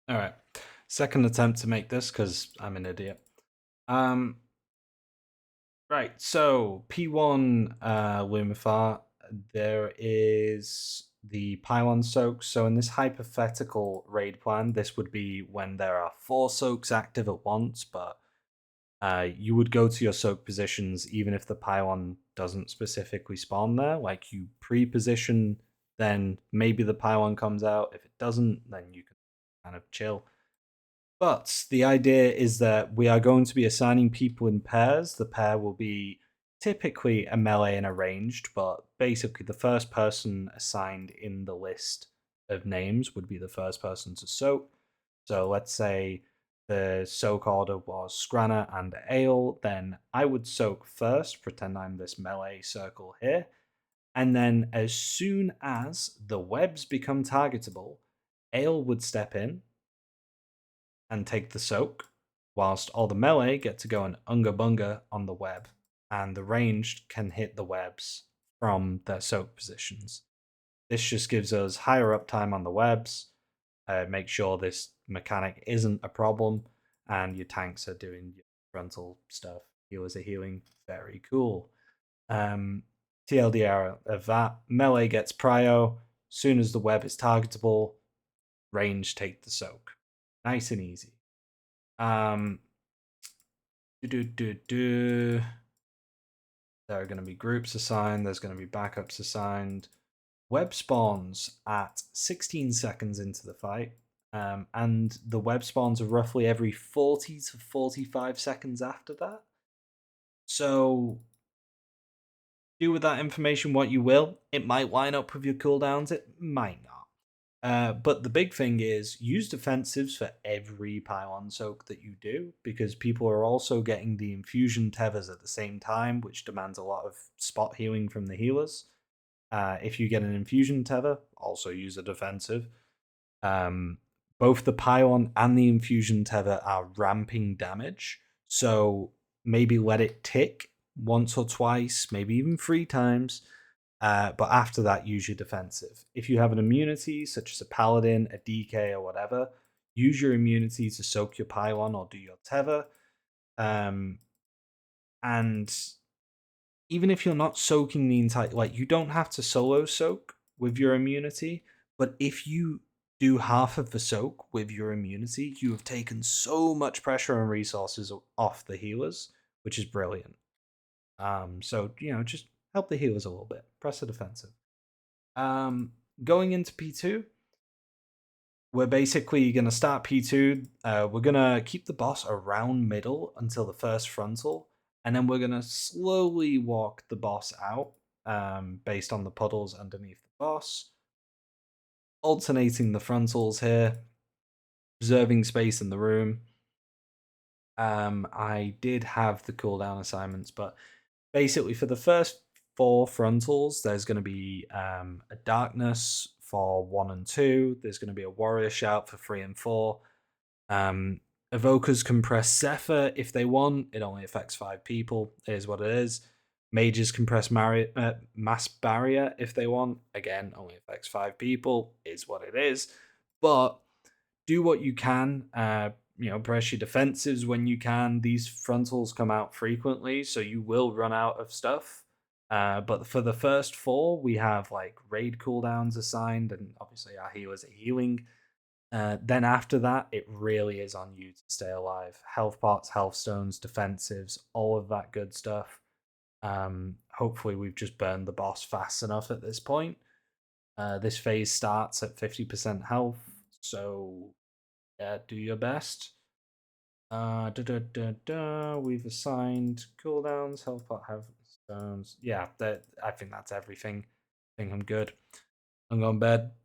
All right. Second attempt to make this because I'm an idiot. Um, right. So P1 Loomithar, there is the pylon soaks. So in this hypothetical raid plan, this would be when there are 4 soaks active at once, but you would go to your soak positions even if the pylon doesn't specifically spawn there. Like you pre-position, then maybe the pylon comes out. If it doesn't, then you can kind of chill. But the idea is that we are going to be assigning people in pairs. The pair will be typically a melee and a ranged, but basically the first person assigned in the list of names would be the first person to soak. So let's say the soak order was Scranner and Ale, then I would soak first, pretend I'm this melee circle here. And then as soon as the webs become targetable, Ale would step in and take the soak, whilst all the melee get to go and unga bunga on the web, and the ranged can hit the webs from their soak positions. This just gives us higher uptime on the webs, make sure this mechanic isn't a problem, and your tanks are doing your frontal stuff. Healers are healing, very cool. Um, TLDR of that, melee gets prio, soon as the web is targetable, range take the soak. Nice and easy. Um, do, do, do. There are going to be groups assigned. There's going to be backups assigned. Web spawns at 16 seconds into the fight, and the web spawns are roughly every 40 to 45 seconds after that. So do with that information what you will. It might line up with your cooldowns. It might not. But the big thing is use defensives for every pylon soak that you do, because people are also getting the infusion tethers at the same time, which demands a lot of spot healing from the healers. If you get an infusion tether, also use a defensive. Um, Both the pylon and the infusion tether are ramping damage, so maybe let it tick once or twice, maybe even 3 times, but after that, use your defensive. If you have an immunity, such as a paladin, a DK, or whatever, use your immunity to soak your pylon or do your tether. And even if you're not soaking the entire, like, you don't have to solo soak with your immunity, but if you do half of the soak with your immunity, you have taken so much pressure and resources off the healers, which is brilliant. So just help the healers a little bit. Press the defensive. Going into P2, we're basically going to start P2. We're going to keep the boss around middle until the first frontal, and then we're going to slowly walk the boss out based on the puddles underneath the boss, alternating the frontals here, preserving space in the room. I did have the cooldown assignments, but basically for the first 4 frontals, there's going to be a darkness for 1 and 2. There's going to be a warrior shout for 3 and 4. Evokers can press Zephyr if they want. It only affects 5 people. It is what it is. Mages can press Mass Barrier if they want. Again, only affects 5 people. Is what it is. But do what you can. Press your defensives when you can. These frontals come out frequently, so you will run out of stuff. But for the first 4, we have like raid cooldowns assigned, and obviously our healers are healing. Then after that, it really is on you to stay alive. Health pots, health stones, defensives, all of that good stuff. Hopefully, we've just burned the boss fast enough at this point. This phase starts at 50% health, so do your best. We've assigned cooldowns, health pot, health stones. Yeah, I think that's everything. I think I'm good. I'm going to bed.